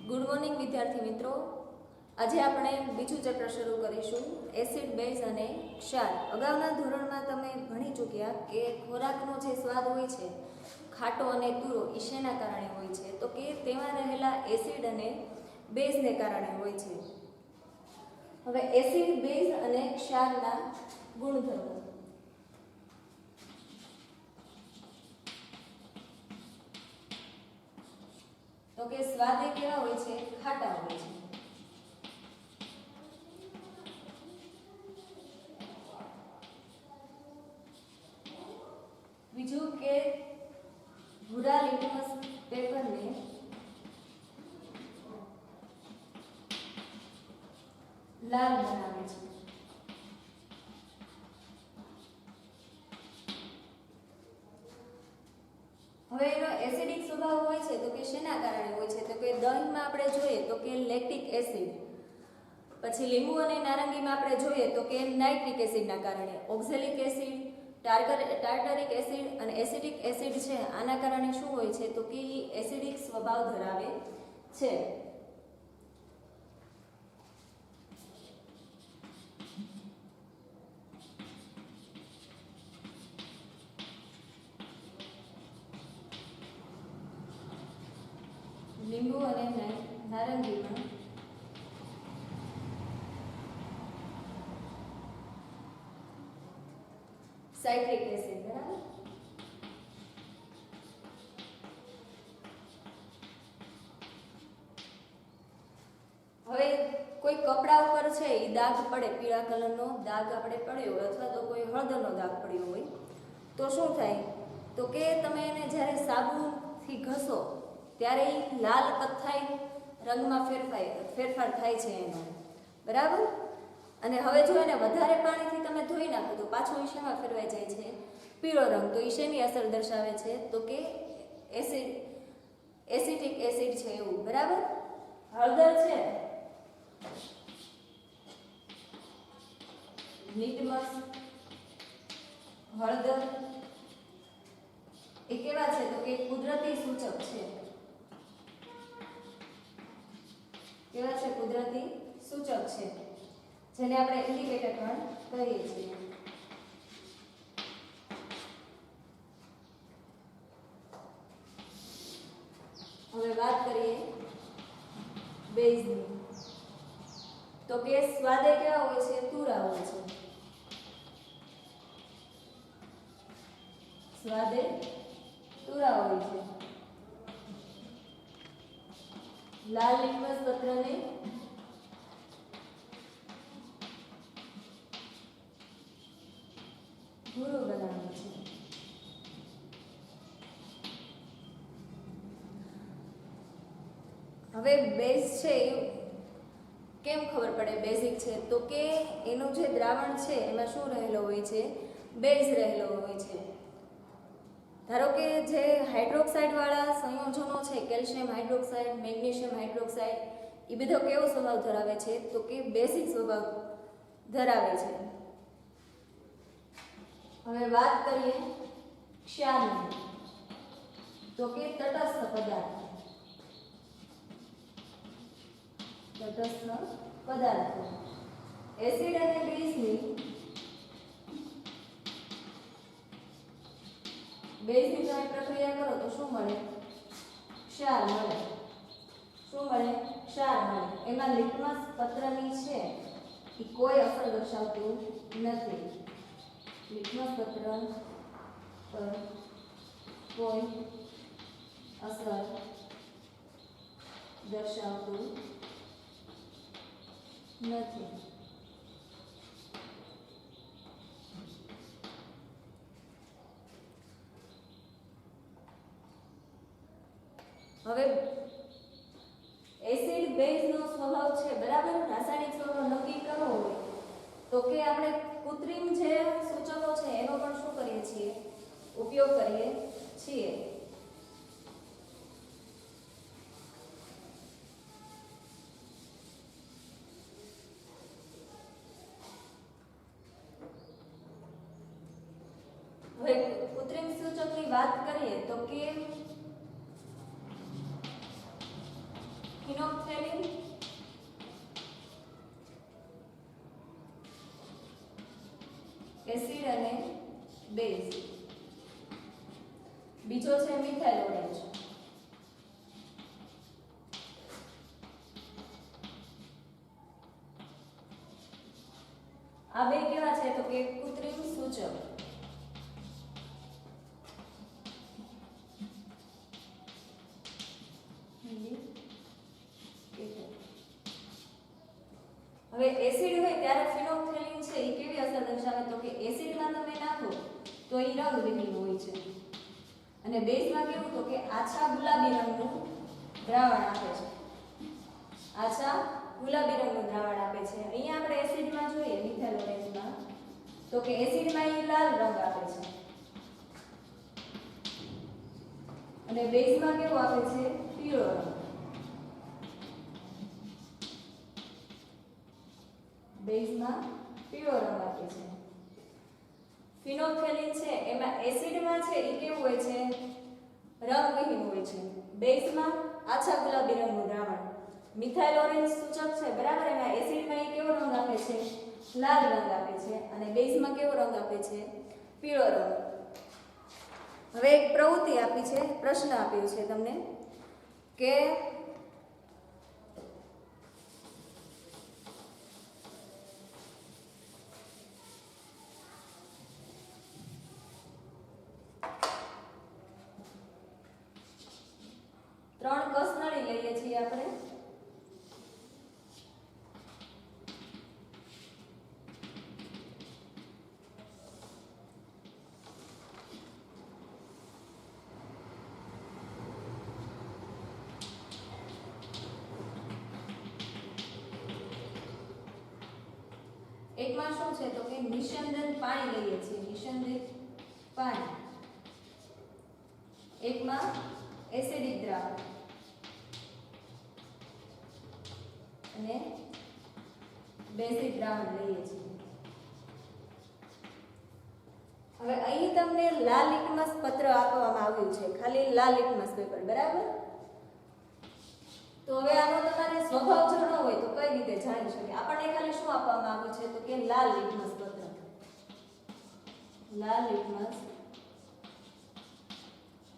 Good morning વિદ્યાર્થી મિત્રો। આજે આપણે બીજું ચેપ્ટર શરૂ કરીશું એસિડ બેઝ અને ક્ષાર। અગાઉના ધોરણમાં તમે ભણી ચૂક્યા કે ખોરાકનો જે સ્વાદ હોય છે ખાટો અને તુરો એ શેના કારણે હોય છે, તો કે તેમાં રહેલા એસિડ અને બેઝને કારણે હોય છે। હવે એસિડ બેઝ અને ક્ષારના ગુણધર્મો। તો કે સ્વાદે કેવા હોય છે? ખાટા હોય છે। બીજું કે ભૂરા લિટમસ પેપરને લાલ બનાવે છે। હવે એનો એસિડિક સ્વભાવ હોય છે તો કે શેના કારણે હોય છે? તો કે દહીંમાં આપણે જોઈએ તો કે લેક્ટિક એસિડ, પછી લીંબુ અને નારંગીમાં આપણે જોઈએ તો કે નાઇટ્રિક એસિડના કારણે, ઓક્ઝેલિક એસિડ, ટાર્ટરિક એસિડ અને એસિટિક એસિડ છે આના કારણે શું હોય છે? તો કે એસિડિક સ્વભાવ ધરાવે છે। લીંબુ અને નારંગીમાં સાઇટ્રિક એસિડ, બરાબર। હવે કોઈ કપડા ઉપર છે એ દાગ પડે, પીળા કલરનો દાગ આપણે પડ્યો હોય અથવા તો કોઈ હળદરનો દાગ પડ્યો હોય તો શું થાય? તો કે તમે એને જ્યારે સાબુથી ઘસો ત્યારે લાલ કથ્થાઈ રંગમાં ફેરફાર થાય છે એનો, બરાબર। અને હવે જો એને વધારે પાણીથી તમે ધોઈ નાખો તો પાછો શેમાં ફેરવાઈ જાય છે? પીળો રંગ। તો એ શેની અસર દર્શાવે છે? તો કે એસિટિક એસિડ છે એવું, બરાબર। હળદર છે, લિટમસ, હળદર એ કેવા છે? તો કે કુદરતી સૂચક છે। કેવા છે? કુદરતી સૂચક છે, જેને આપણે ઇન્ડિકેટર પણ કહીએ છીએ। હવે વાત કરીએ બેઝની, તો કે સ્વાદે કેવા હોય છે? તુરા હોય છે। સ્વાદે તુરા હોય છે। લાલ લિટમસ પત્રને ભૂરું બનાવે છે। હવે બેઝ છે એ કેમ ખબર પડે બેઝિક છે? તો કે એનું જે દ્રાવણ છે એમાં શું રહેલો હોય છે? બેઝ રહેલો હોય છે। ધારો કે જે હાઇડ્રોક્સાઇડ વાળા સંયોજનો છે, કેલ્શિયમ હાઇડ્રોક્સાઇડ, મેગ્નેશિયમ હાઇડ્રોક્સાઇડ, એ બધો કેવો સ્વભાવ ધરાવે છે? તો કે બેઝિક સ્વભાવ ધરાવે છે। હવે વાત કરીએ ક્ષારની, તો કે તટસ્થ પદાર્થ। તટસ્થ પદાર્થો એસિડ અને બેઝની તમે પ્રક્રિયા કરો તો શું મળે? ક્ષાર મળે। શું મળે? ક્ષાર મળે। એમાં લિટમસ પત્રની છે એ કોઈ અસર દર્શાવતું નથી। લિટમસ પત્ર પર કોઈ અસર દર્શાવતું નથી। હવે એસિડ બેઝનો સ્વભાવ છે, બરાબર, રાસાયણિક સ્વભાવ નક્કી કરવો હોય તો કે આપણે કૃત્રિમ જે સૂચકો છે એનો પણ શું કરીએ છીએ? ઉપયોગ કરીએ છીએ। હવે કૃત્રિમ સૂચકની વાત કરીએ તો કે ફિનોલ્ફથેલિન, એસિડ અને બેઝ. બીજો છે મિથાઇલ ઓરેન્જ. આ બે કેવા છે તો કે કૃત્રિમ સૂચક. હવે એસિડ હોય ત્યારે ફિનોલ્ફથેલિન છે એ કેવી અસર દર્શાવે તો કે એસિડમાં તમે નાખો તો એ રંગવિહીન હોય છે અને બેઝમાં કેવું તો કે આછા ગુલાબી રંગનું દ્રાવણ આપે છે. આછા ગુલાબી રંગનું દ્રાવણ આપે છે. અહીંયા આપણે એસિડમાં જોઈએ મિથાઇલ ઓરેન્જમાં તો કે એસિડમાં એ લાલ રંગ આપે છે અને બેઝમાં કેવો આપે છે પીળો રંગ. બેઝમાં પીળો રંગ આપે છે. ફિનોલ્ફથેલિન છે એમાં એસિડમાં છે એ કેવું હોય છે રંગવિહીન હોય છે. બેઝમાં આછા ગુલાબી રંગનું દ્રાવણ. મિથાઇલ ઓરેન્જ સૂચક છે બરાબર, એમાં એસિડમાં એ કેવો રંગ આપે છે લાલ રંગ આપે છે અને બેઝમાં કેવો રંગ આપે છે પીળો રંગ. હવે એક પ્રવૃત્તિ આપી છે, પ્રશ્ન આપ્યો છે તમને કે ત્રણ કસનળી લઈએ છીએ આપણે. એકમાં શું છે તો કે નિસ્યંદન પાણી લઈએ છીએ, નિસ્યંદિત પાણી. એકમાં એસિડિક દ્રાવણ અને બેઝિક દ્રાવણ લઈએ છીએ. હવે અહીં તમને લાલ લિટમસ પત્ર આપવામાં આવ્યું છે, ખાલી લાલ લિટમસ પેપર બરાબર. તો હવે આનો તમારે સ્વભાવ જાણવો હોય તો કઈ રીતે જાણી શકે? આપણને ખાલી શું આપવામાં આવ્યું છે તો કે લાલ લિટમસ પત્ર. લાલ લિટમસ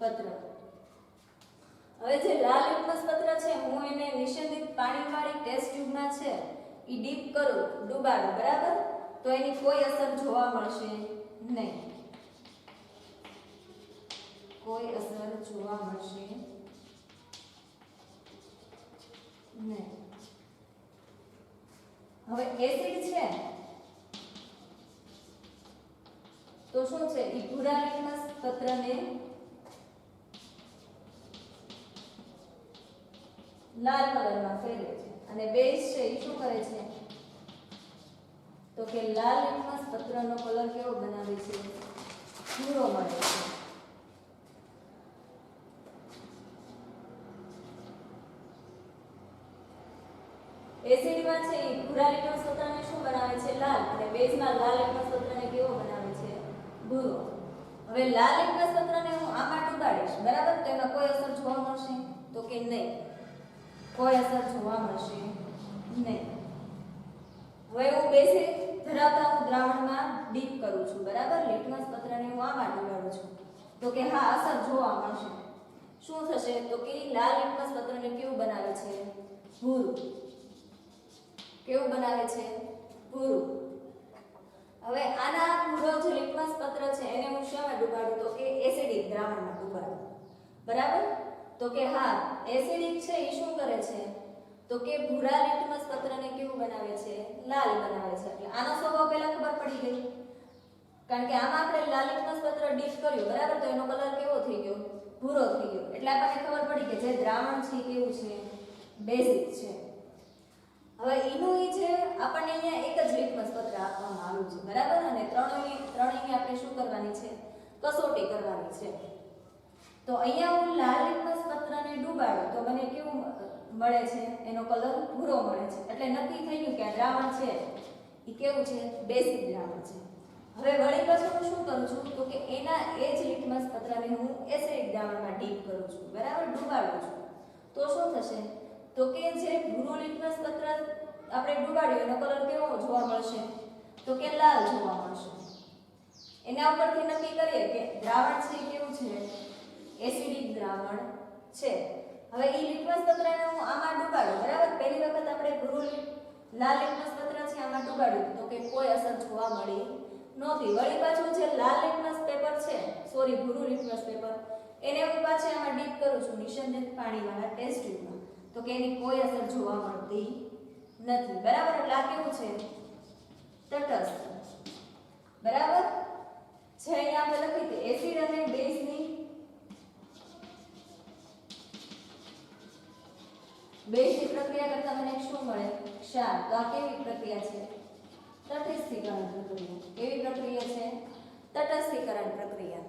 પત્ર. હવે જે લાલ લિટમસ પત્ર છે હું એને નિસ્યંદિત પાણીવાળી ટેસ્ટ ટ્યુબમાં છે ઈ ડીપ કરું, ડુબાડું બરાબર, તો એની કોઈ અસર જોવા મળશે નહીં. કોઈ અસર જોવા મળશે નહીં. હવે એસિડ છે તો શું છે ઈ ભૂરા લિટમસ પત્રને લાલ કલરમાં ફેરવે છે અને બેઝ છે એ શું કરે છે તો કે લાલ લિટમસ પત્રનો કલર કેવો બનાવે છે ભૂરો મળે છે. એસિડમાં છે એ ભૂરા લિટમસ પત્રને શું બનાવે છે લાલ અને બેઝમાં લાલ લિટમસ પત્રને કેવો બનાવે છે ભૂરો. હવે લાલ લિટમસ પત્રને હું આમાં ડુબાડીશ બરાબર, તો એમાં કોઈ અસર જોવા મળશે તો કે નહીં, કોઈ અસર જોવા મળશે નહીં. હવે હું બેઝિક ધરાવતા હું દ્રાવણમાં ડીપ કરું છું બરાબર, લિટમસ પત્રને હું આમાં ડુબાડું છું તો કે હા અસર જોવા મળશે. શું થશે તો કે લાલ લિટમસ પત્રને કેવું બનાવે છે ભૂરું. કેવું બનાવે છે ભૂરું. હવે આના ભૂરો જે લિટમસ પત્ર છે એને હું શેમાં ડુબાડું તો કે એસિડિક દ્રાવણમાં ડુબાડું બરાબર. તો કે હા એસિડિક છે એ શું કરે છે તો કે ભૂરા લિટમસ પત્રને કેવું બનાવે છે લાલ બનાવે છે. એટલે આનો સ્વભાવ પહેલા ખબર પડી ગઈ, કારણ કે આમાં આપણે લાલ લિટમસ પત્ર ડીપ કર્યું બરાબર, તો એનો કલર કેવો થઈ ગયો ભૂરો થઈ ગયો. એટલે આપણને ખબર પડી કે જે દ્રાવણ છે કેવું છે બેઝિક છે. હવે એનું ઈ છે આપણને અહીંયા એક જ લિટમસ પત્ર આપવામાં આવ્યું છે બરાબર, અને ત્રણેયની આપણે શું કરવાની છે કસોટી કરવાની છે. તો અહીંયા હું લાલ લિટમસ પત્રને ડુબાડું તો મને કેવું મળે છે એનો કલર ભૂરો મળે છે. એટલે નક્કી થઈ ગયું કે આ દ્રાવણ છે એ કેવું છે બેઝિક દ્રાવણ છે. હવે વળી પાછું હું શું કરું છું તો કે એના એ જ લિટમસ પત્રને હું એસિડિક દ્રાવણમાં ડીપ કરું છું બરાબર, ડુબાડું છું. તો શું થશે તો તો કે જે ભૂરું લિટમસ પત્ર આપણે ડુબાડ્યું એનો કલર કેવો જોવા મળશે? તો કે લાલ જોવા મળશે. એના ઉપરથી નક્કી કરીએ કે દ્રાવણ છે કેવું છે? એસિડિક દ્રાવણ છે. હવે ઈ લિટમસ પત્રને હું આમાં ડુબાડું, બરાબર? પહેલી વખત આપણે ભૂરું લાલ લિટમસ પત્ર છે આમાં ડુબાડ્યું તો કે કોઈ અસર જોવા મળી નહોતી. વળી પાછું જે લાલ લિટમસ પેપર છે, સોરી ભૂરું લિટમસ પેપર, એને હું પાછી આમાં ડીપ કરું છું નિષંદિત પાણીવાળા ટેસ્ટ ટ્યુબમાં, તો કે એની કોઈ અસર જોવા મળતી નથી. બરાબર? એટલે આ કેવું છે? તટસ્થ. બરાબર છે. અહીંયા આપણે લખી હતી એસિડ અને બેઝની પ્રક્રિયા કરતા મને શું મળે? ક્ષાર. તો આ કેવી પ્રક્રિયા છે? તટસ્થીકરણ પ્રક્રિયા. કેવી પ્રક્રિયા છે? તટસ્થીકરણ પ્રક્રિયા.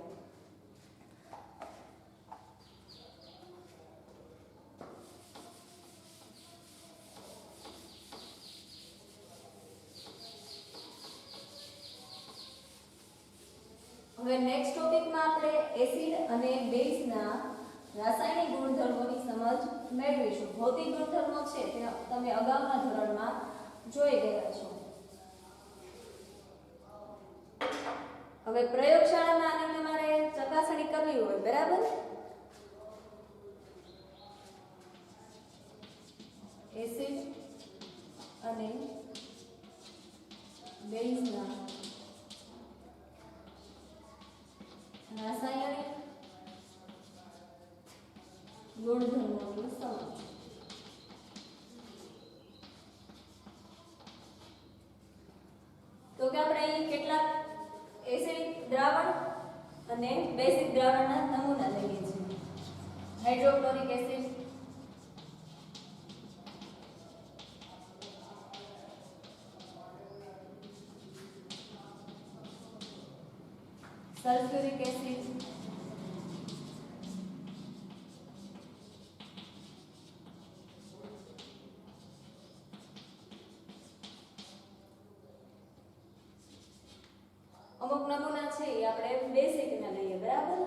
હવે નેક્સ્ટ ટોપિકમાં આપણે એસિડ અને બેઝના રાસાયણિક ગુણધર્મોની સમજ મેળવીશું. ભૌતિક ગુણધર્મો છે તે તમે અગાઉના ધોરણમાં જોઈ ગયા છો. હવે પ્રયોગશાળામાં આની તમારે ચકાસણી કરવી હોય, બરાબર? એસિડ અને બેઝના રાસાયણિક ગુણધર્મોની સમજ. તો કે આપણે અહીં કેટલાક એસિડિક દ્રાવણ અને બેઝિક દ્રાવણના નમૂના લઈએ છીએ. હાઇડ્રોક્લોરિક એસિડ, સલ્ફ્યુરિક એસિડ, અમુક નમૂના છે એ આપણે બેઝિક ના લઈએ, બરાબર?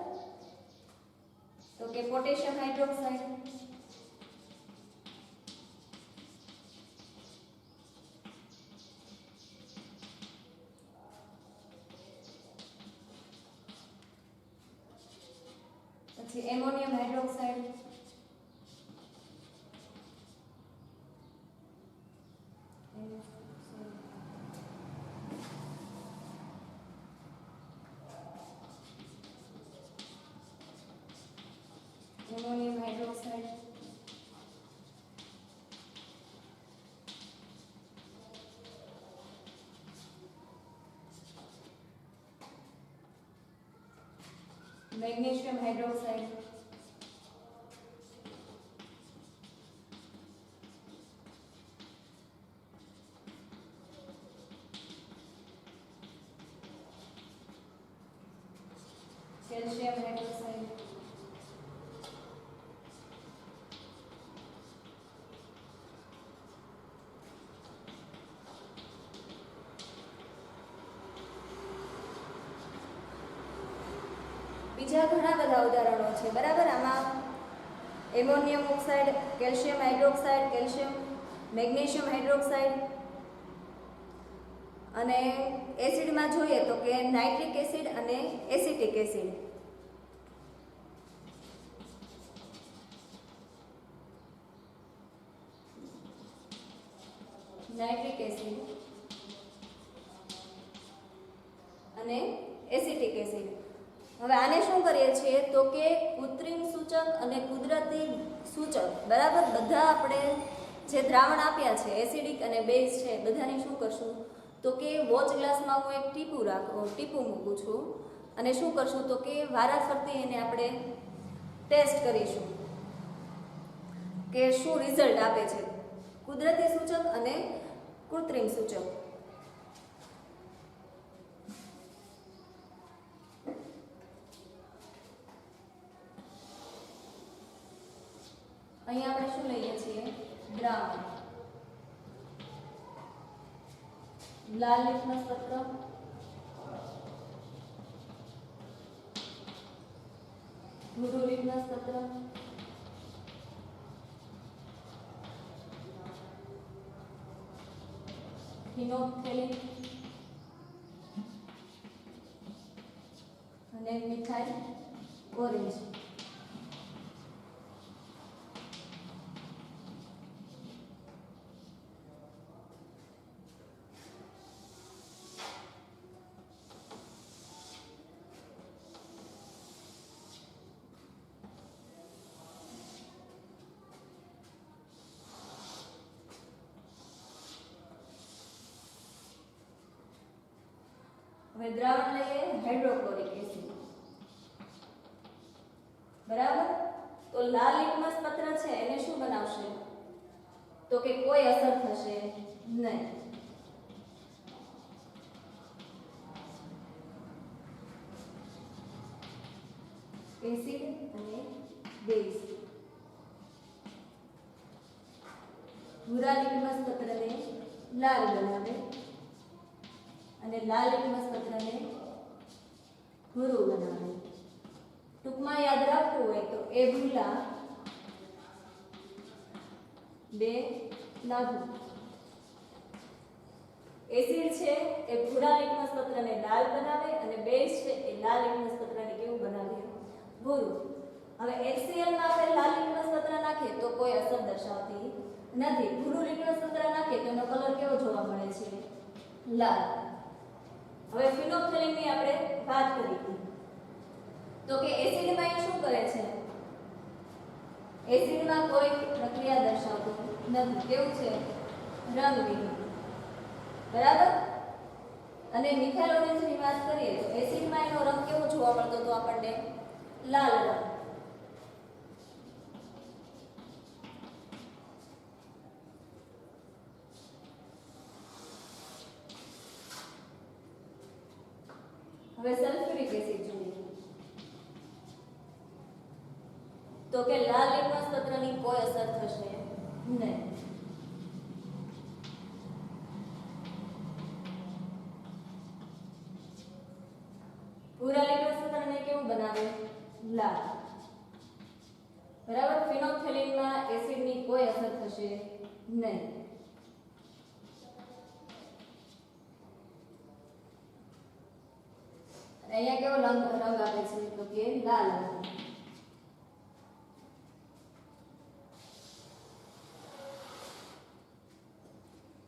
તો કે પોટેશિયમ હાઇડ્રોક્સાઇડ, પછી ammonium hydroxide, ammonium hydroxide, magnesium hydroxide, calcium hydroxide, બીજા ઘણા બધા ઉદાહરણો છે, બરાબર? આમાં ammonium oxide, calcium hydroxide, magnesium hydroxide, અને એસિડમાં જોઈએ તો કે નાઇટ્રિક એસિડ અને એસિટિક એસિડ. નાઇટ્રિક એસિડ અને એસિટિક એસિડ. હવે આને શું કરીએ છીએ તો કે કૃત્રિમ સૂચક અને કુદરતી સૂચક, બરાબર? બધા આપણે જે દ્રાવણ આપ્યા છે એસિડિક અને બેઝ છે બધાની શું કરશું તો કે વોચ ગ્લાસમાં હું એક ટીપું મૂકું છું અને શું કરશું તો કે વારાફરતી એને આપણે ટેસ્ટ કરીશું કે શું રિઝલ્ટ આપે છે, કુદરતી સૂચક અને કૃત્રિમ સૂચક. અહીંયા આપણે શું લઈએ છીએ? દ્રાવણ. લાલ લિટમસ પત્ર, ભૂરું લિટમસ પત્ર, ફિનોલ્ફથેલિન અને મિથાઇલ ઓરેન્જ. હવે દ્રાવણ લઈએ હાઇડ્રોક્લોરિક એસિડ. બરાબર, તો લાલ લિટમસ પત્ર છે એને શું બનાવશે? તો કે કોઈ અસર થશે નહીં. એસિડ અને બેઝ. ભૂરા લિટમસ પત્રને લાલ બનાવે અને લાલ લિટમસ પત્રને ભૂરું બનાવે. ટૂંકમાં યાદ રાખવું હોય તો એ ભૂલા બે લાગુ. એસિડ છે એ ભૂરા લિટમસ પત્રને લાલ બનાવે અને બેઝ છે એ લાલ લિટમસ પત્રને કેવું બનાવે? ભૂરું. હવે HCl માં આપણે લાલ લિટમસ પત્ર નાખીએ તો કોઈ અસર દર્શાવતી નથી. ભૂરું લિટમસ પત્ર નાખીએ તો એનો કલર કેવો જોવા મળે છે? લાલ. હવે ફિનોલ્ફથેલિનની આપણે વાત કરી હતી તો કે એસિડમાં એ શું કરે છે? એસિડમાં કોઈ પ્રક્રિયા દર્શાવતું નથી. કેવું છે? રંગવિહીન. બરાબર. અને મિથાઇલ ઓરેન્જની વાત કરીએ તો એસિડમાં એનો રંગ કેવો જોવા મળતો હતો આપણને? લાલ રંગ. હવે સલ્ફ્યુરિક એસિડ જોઈએ તો કે લાલ લિટમસ પત્રની કોઈ અસર થશે નહીં. ભૂરા લિટમસ પત્રને કેવું બનાવે? લાલ. બરાબર. ફિનોલ્ફથેલિનમાં એસિડની કોઈ અસર થશે નહીં. અહીંયા કેવો રંગ આપે છે? તો કે લાલ રંગ.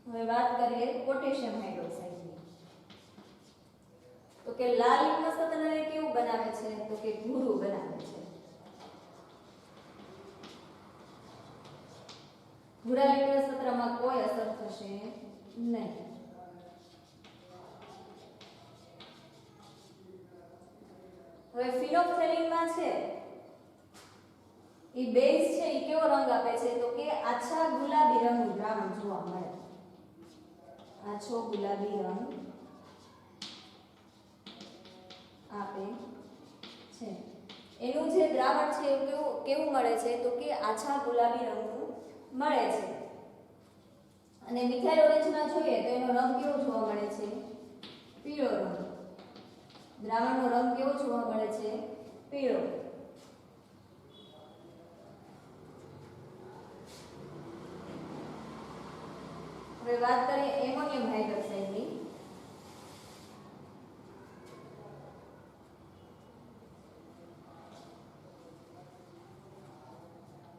હવે વાત કરીએ પોટેશિયમ હાઇડ્રોક્સાઇડની તો કે લાલ લિટમસ પત્રને કેવું બનાવે છે? તો કે ભૂરું બનાવે છે. ભૂરા લિટમસ પત્રમાં કોઈ અસર થશે નહીં. હવે ફિનોલ્ફથેલિનમાં છે એ બેઝ છે એ કેવો રંગ આપે છે? તો કે આછા ગુલાબી રંગનું દ્રાવણ જોવા મળે. આછો ગુલાબી રંગ આપે છે. એનું જે દ્રાવણ છે એ કેવું મળે છે? તો કે આછા ગુલાબી રંગનું મળે છે. અને મિથાઇલ ઓરેન્જમાં જોઈએ તો એનો રંગ કેવો જોવા મળે છે? પીળો રંગ. દ્રાવણનો રંગ કેવો જોવા મળે છે? પીળો. હવે વાત કરીએ એમોનિયમ હાઇડ્રોક્સાઇડની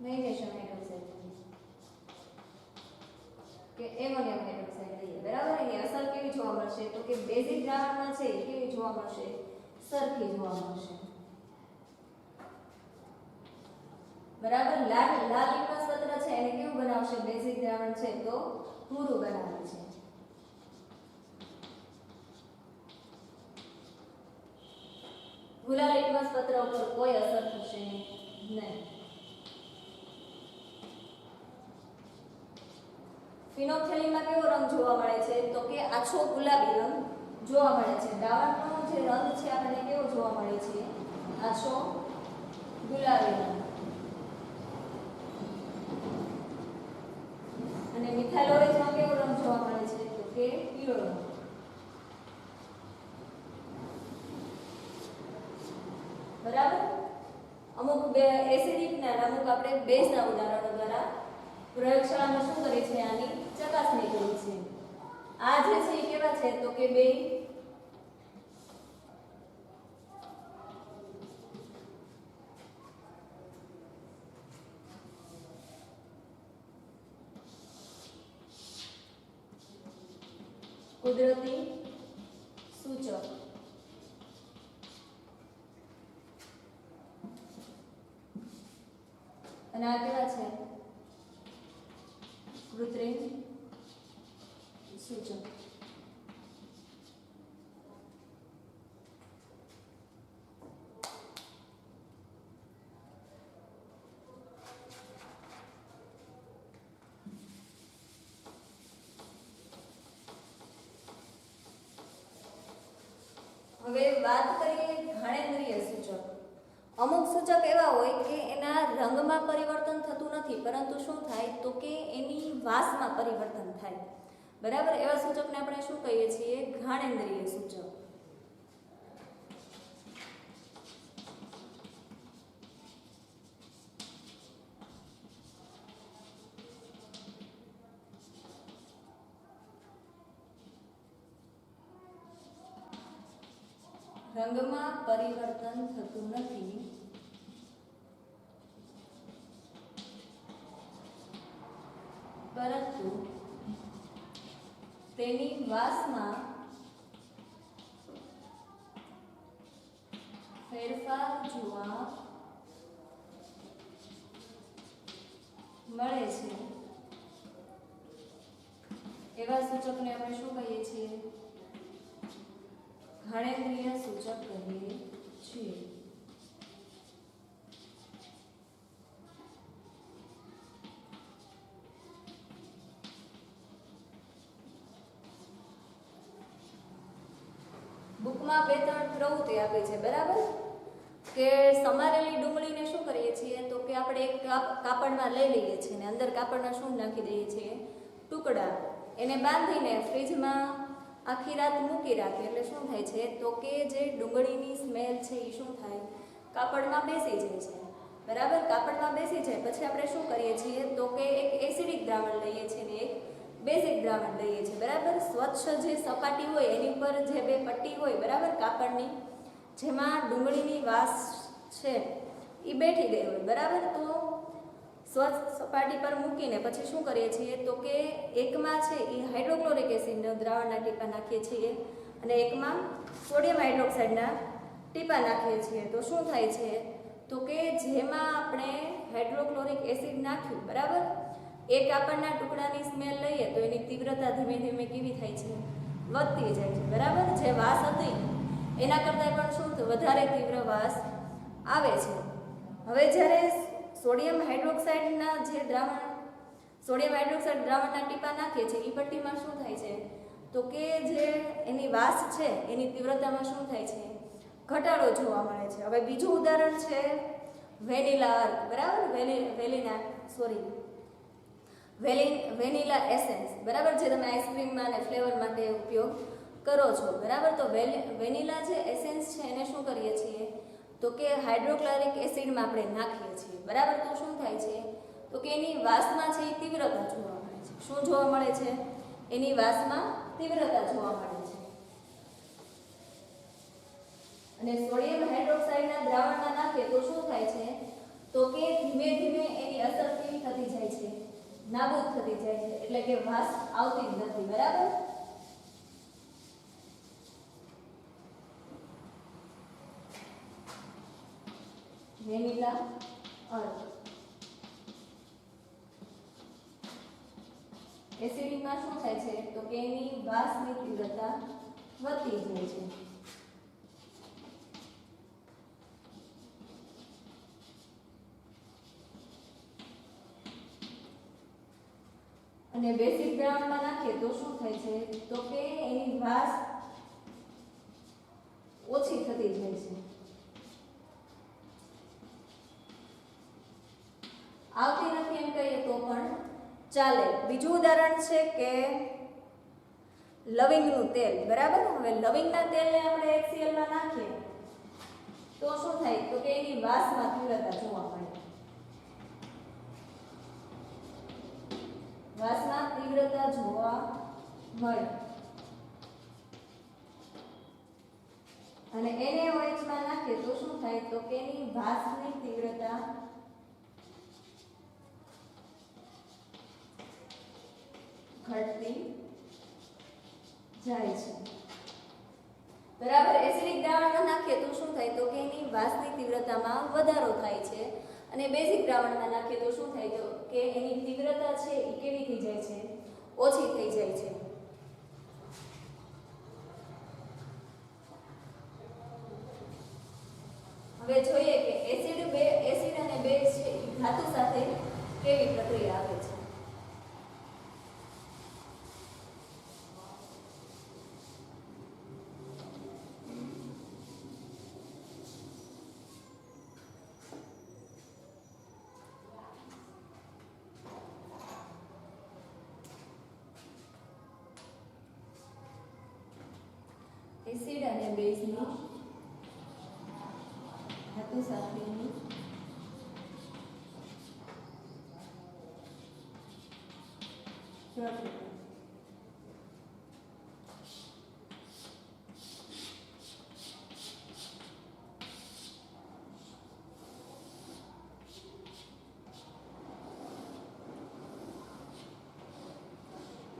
મેગ્નેશિયમ હાઇડ્રોક્સાઇડ કે એમોનિયમ હાઇડ્રોક્સાઇડ લઈએ. બરાબર. એની અસર કેવી જોવા મળશે? તો કે બેઝિક દ્રાવણમાં છે એ કેવી જોવા મળશે? સરખી જોવા મળશે. બરાબર. લાલ લિટમસ પત્ર છે એને કેવું બનાવશે? બેઝિક દ્રાવણ છે તો ભૂરું બનાવે છે. ભૂરા લિટમસ પત્ર ઉપર કોઈ અસર થશે નહીં. ફિનોલ્ફથેલિનમાં કેવો રંગ જોવા મળે છે? તો કે આછો ગુલાબી રંગ જોવા મળે છે. દ્રાવણનો જે રંગ છે આપણને કેવો જોવા મળે છે? આછો ગુલાબી રંગ. અને મિથાઇલ ઓરેન્જમાં કેવો રંગ જોવા મળે છે? તો કે પીળો રંગ. બરાબર. અમુક એસિડિક ના અમુક આપણે બેઝના ઉદાહરણો દ્વારા પ્રયોગશાળામાં શું કરી છે? આની ચકાસણી કરી છે. આ જે છે એ કેવા છે તો કે બે કુદરતી સૂચક. અને આ કેવા છે કૃત્રિમ સૂચક. હવે વાત કરીએ ઘાણેન્દ્રિય સૂચક. અમુક સૂચક એવા હોય કે એના રંગમાં પરિવર્તન થતું નથી, પરંતુ શું થાય તો કે એની વાસમાં પરિવર્તન થાય. બરાબર, એવા સૂચકને આપણે શું કહીએ છીએ? ઘાણેન્દ્રિય સૂચક. રંગમાં પરિવર્તન થતું નથી, પરંતુ તેની વાસમાં ફેરફાર જોવા મળે છે. એવા સૂચકને આપણે શું કહીએ છીએ? ઘાણેન્દ્રિય સૂચક કહીએ છીએ. બુકમાં બે ત્રણ પ્રવૃત્તિ આપી છે, બરાબર, કે સમારેલી ડુંગળીને શું કરીએ છીએ તો કે આપણે એક કાપડમાં લઈ લઈએ છીએ ને અંદર કાપડના શું નાખી દઈએ છીએ? ટુકડા. એને બાંધીને ફ્રીજમાં આખી રાત મૂકી રાખે એટલે શું થાય છે તો કે જે ડુંગળીની સ્મેલ છે એ શું થાય? કાપડમાં બેસી જાય છે. બરાબર, કાપડમાં બેસી જાય પછી આપણે શું કરીએ છીએ તો કે એક એસિડિક દ્રાવણ લઈએ છીએ ને એક બેઝિક દ્રાવણ લઈએ છીએ. બરાબર, સ્વચ્છ જે સપાટી હોય એની પર જે બે પટ્ટી હોય, બરાબર, કાપડની, જેમાં ડુંગળીની વાસ છે એ બેઠી ગઈ હોય, બરાબર, તો સ્વચ્છ સપાટી પર મૂકીને પછી શું કરીએ છીએ તો કે એકમાં છે એ હાઇડ્રોક્લોરિક એસિડના દ્રાવણના ટીપા નાખીએ છીએ અને એકમાં સોડિયમ હાઇડ્રોક્સાઇડના ટીપા નાખીએ છીએ. તો શું થાય છે તો કે જેમાં આપણે હાઇડ્રોક્લોરિક એસિડ નાખ્યું, બરાબર, એક કાપડના ટુકડાની સ્મેલ લઈએ તો એની તીવ્રતા ધીમે ધીમે કેવી થાય છે? વધતી જાય છે. બરાબર, જે વાસ હતી એના કરતાં પણ શું વધારે તીવ્ર વાસ આવે છે. હવે જ્યારે સોડિયમ હાઇડ્રોક્સાઇડના દ્રાવણના ટીપા નાખીએ છીએ એ પટ્ટીમાં શું થાય છે તો કે જે એની વાસ છે એની તીવ્રતામાં શું થાય છે? ઘટાડો જોવા મળે છે. હવે બીજું ઉદાહરણ છે વેનીલા અર્ક. બરાબર, વેનીલા એસેન્સ, બરાબર, જે તમે આઈસ્ક્રીમમાં અને ફ્લેવર માટે ઉપયોગ કરો છો. બરાબર, તો વેનીલા જે એસેન્સ છે એને શું કરીએ છીએ તો કે હાઇડ્રોક્લોરિક એસિડમાં આપણે નાખીએ છીએ. બરાબર, તો શું થાય છે તો કે એની વાસમાં છે એ તીવ્રતા જોવા મળે છે. શું જોવા મળે છે? એની વાસમાં તીવ્રતા જોવા મળે છે. અને સોડિયમ હાઇડ્રોક્સાઇડના દ્રાવણમાં નાખીએ તો શું થાય છે તો કે ધીમે ધીમે એની અસર કેવી થતી જાય છે? નાબૂદ થતી જાય છે. એટલે કે વાસ આવતી જ નથી. બરાબર, વેનીલા અર્ક. એસિડિકમાં શું થાય છે તો કે એની વાસની તીવ્રતા વધતી જાય છે. અને બેઝિક દ્રાવણમાં નાખીએ તો શું થાય છે તો કે એની વાસ ઓછી થતી જાય છે. આવતી નથી એમ કહીએ તો પણ ચાલે. બીજું ઉદાહરણ છે કે લવિંગનું તેલ. બરાબર, હવે લવિંગના તેલને આપણે HCl માં નાખીએ તો શું થાય તો કે એની વાસમાં તીવ્રતા જોવા મળે. વાસમાં તીવ્રતા જોવા મળે. અને NaOH માં નાખીએ તો શું થાય તો કે એની ભાસની તીવ્રતા ઘટતી જાય છે. બરાબર. એસિડિક દ્રાવણમાં નાખીએ તો શું થાય તો કે એની વાસની તીવ્રતામાં વધારો થાય છે અને બેઝિક દ્રાવણમાં નાખીએ તો શું થાય તો કે એની તીવ્રતા છે એ કેવી થઈ જાય છે ઓછી થઈ જાય છે. હવે જોઈએ કે એસિડ અને બેઝ છે ધાતુ સાથે કેવી પ્રક્રિયા આવે છે. એસિડ અને બેઝની ધાતુ સાથેની પ્રક્રિયા.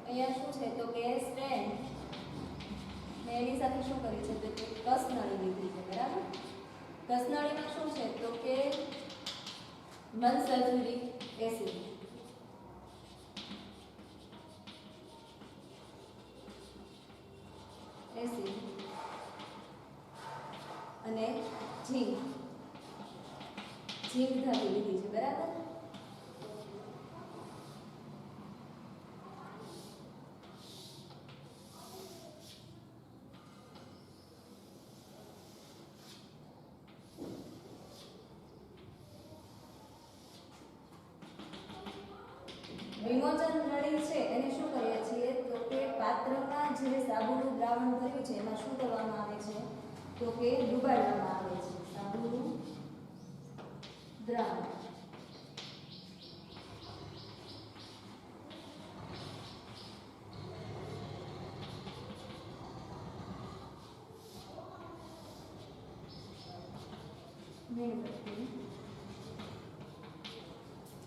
અહીંયા શું છે તો કે સ્ટ્રેન્ડ એની સાથે શું કર્યું છે તો કે કસનળી લીધી છે. બરાબર. કસનળીમાં શું છે તો કે નોનસલ્ફ્યુરિક એસિડ અને ઝીંક ધાતુ લીધી છે. બરાબર. વિમોચન નળી છે એને શું કરીએ છીએ તો કે પાત્રમાં જે સાબુનું દ્રાવણ ભર્યું છે એમાં શું કરવામાં આવે છે તો કે ડુબાડવામાં આવે છે. સાબુનું દ્રાવણ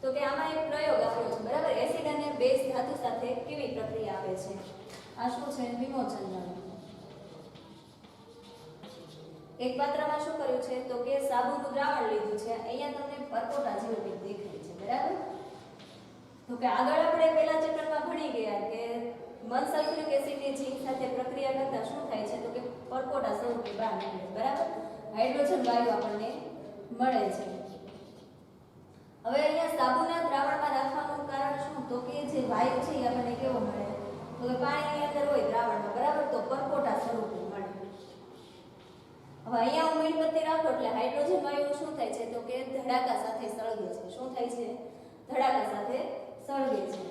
તો કે આમાં એક પ્રયોગ આપ્યો છે. બરાબર. એસિડ અને બેઝ ધાતુ સાથે કેવી પ્રક્રિયા આવે છે. આ શું છે વિમોચન નળી. એક પાત્રમાં શું કર્યું છે તો કે સાબુનું દ્રાવણ લીધું છે. અહીંયા તમને પરપોટા જેવું કંઈક દેખાય છે. બરાબર. તો કે આગળ આપણે પહેલા ચેપ્ટરમાં ભણી ગયા કે નોનસલ્ફ્યુરિક એસિડની ઝીંક સાથે પ્રક્રિયા કરતા શું થાય છે તો કે પરપોટા સ્વરૂપે બહાર નીકળે છે. બરાબર. હાઇડ્રોજન વાયુ આપણને મળે છે. હવે અહીંયા સાબુના દ્રાવણમાં રાખવાનું કારણ શું તો કે જે વાયુ છે એ આપણને કેવો મળે તો કે પાણીની અંદર હોય દ્રાવણમાં. બરાબર. તો પરપોટા સ્વરૂપે મળે. હવે અહીંયા હું મીણબત્તી રાખો એટલે હાઇડ્રોજન વાયુ શું થાય છે તો કે ધડાકા સાથે સળગે છે. શું થાય છે ધડાકા સાથે સળગે છે.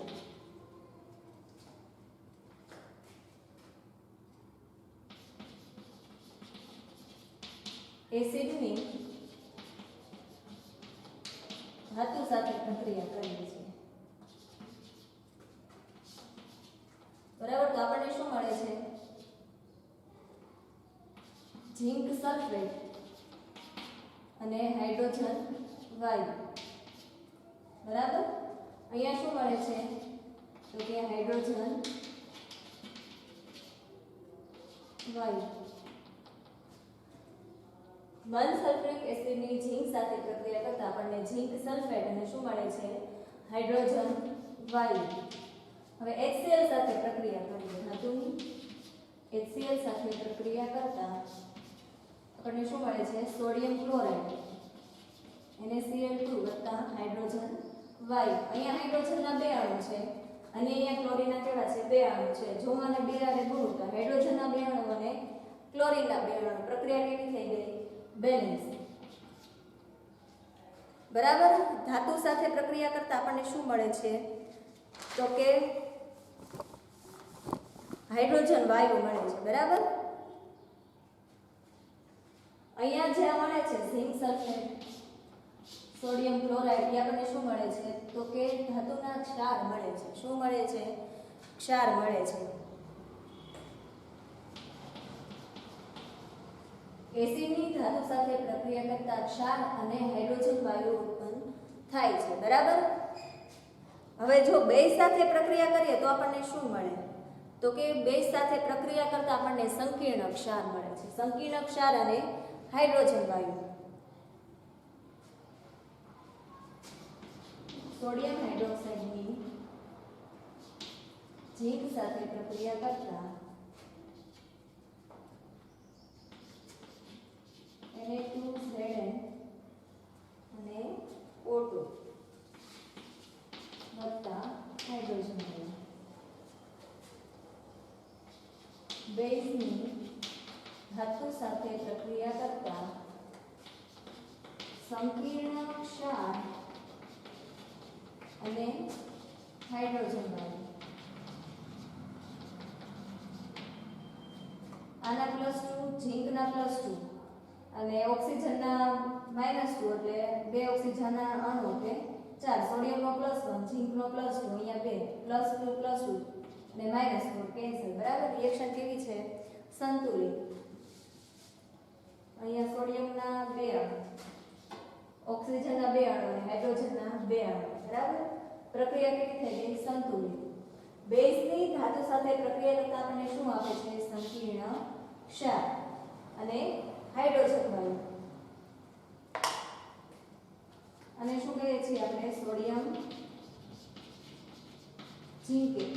એસિડની ધાતુ સાથે પ્રક્રિયા કરીએ છીએ. બરાબર. તો આપણને શું મળે છે ઝીંક સલ્ફેટ અને હાઇડ્રોજન વાયુ. બરાબર. અહીંયા શું મળે છે તો કે હાઇડ્રોજન વાયુ. નોનસલ્ફ્યુરિક એસિડની ઝીંક સાથે પ્રક્રિયા કરતા આપણને ઝીંક સલ્ફેટ અને શું મળે છે હાઇડ્રોજન વાયુ. હવે HCl સાથે પ્રક્રિયા કરીએ. ધાતુની HCl સાથે પ્રક્રિયા કરતા આપણને શું મળે છે સોડિયમ ક્લોરાઇડ NaCl2 વત્તા હાઇડ્રોજન વાયુ. અહીંયા હાઇડ્રોજનના 2 અણુ છે અને અહીંયા ક્લોરીનના કેવા છે 2 અણુ છે. જો મને 2 આરે ગુણું તો હાઇડ્રોજનના 2 અણુ અને ક્લોરીનના 2 અણુ પ્રક્રિયા કેવી થઈ ગઈ બેલેન્સ. બરાબર. ધાતુ સાથે પ્રક્રિયા કરતા આપણને શું મળે છે તો કે હાઇડ્રોજન વાયુ મળે છે. બરાબર. અહીંયા જે મળે છે ઝિંક સલ્ફેટ સોડિયમ ક્લોરાઇડ એ આપણને શું મળે છે તો કે ધાતુના ક્ષાર મળે છે. શું મળે છે ક્ષાર મળે છે. એસિડની ધાતુ સાથે પ્રક્રિયા કરતા ક્ષાર અને હાઇડ્રોજન વાયુ ઉત્પન્ન થાય છે, બરાબર. હવે જો બેઝ સાથે પ્રક્રિયા કરીએ તો આપણને શું મળે? તો કે બેઝ સાથે પ્રક્રિયા કરતા આપણને સંકીર્ણ ક્ષાર મળે છે. સંકીર્ણ ક્ષાર અને હાઇડ્રોજન વાયુ. સોડિયમ હાઇડ્રોક્સાઇડની ઝીંક સાથે પ્રક્રિયા કરતા Na2Zn અને O2 વત્તા હાઇડ્રોજન વાયુ. બેઝની ધાતુ સાથે પ્રક્રિયા કરતા સંકીર્ણ ક્ષાર અને હાઇડ્રોજન વાયુ. આના +2 ઝીંકના +2 અને ઓક્સિજનના -2 એટલે બે ઓક્સિજનના અણુ એટલે 4. સોડિયમનો +1 ઝીંકનો +2 અહીંયા 2 +2 અને -4 કેન્સલ, બરાબર. રિએક્શન કેવી છે? સંતુલિત. અહીંયા સોડિયમના 2 અણુ, ઓક્સિજનના 2 અણુ અને હાઇડ્રોજનના 2 અણુ, બરાબર. પ્રક્રિયા કેવી થઈ ગઈ? સંતુલિત. બેઝની ધાતુ સાથે પ્રક્રિયા કરતા આપણને શું આપે છે? સંકીર્ણ ક્ષાર અને હાઇડ્રોજન વાયુ. અને શું કહીએ છીએ આપણે? સોડિયમ ઝીંકેટ.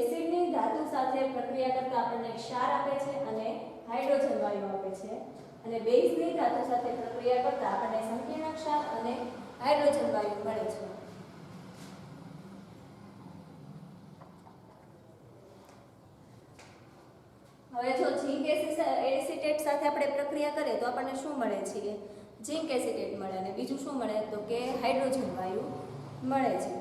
એસિડની ધાતુ સાથે પ્રક્રિયા કરતા આપણને ક્ષાર આપે છે અને હાઇડ્રોજન વાયુ આપે છે. અને બેઝની ધાતુ સાથે પ્રક્રિયા કરતા આપણને સંકીર્ણ ક્ષાર અને હાઇડ્રોજન વાયુ મળે છે. હવે જો ઝીંક એસિટેટ સાથે આપણે પ્રક્રિયા કરીએ તો આપણને શું મળે છે? ઝીંક એસિટેટ મળે અને બીજું શું મળે? તો કે હાઇડ્રોજન વાયુ મળે છે.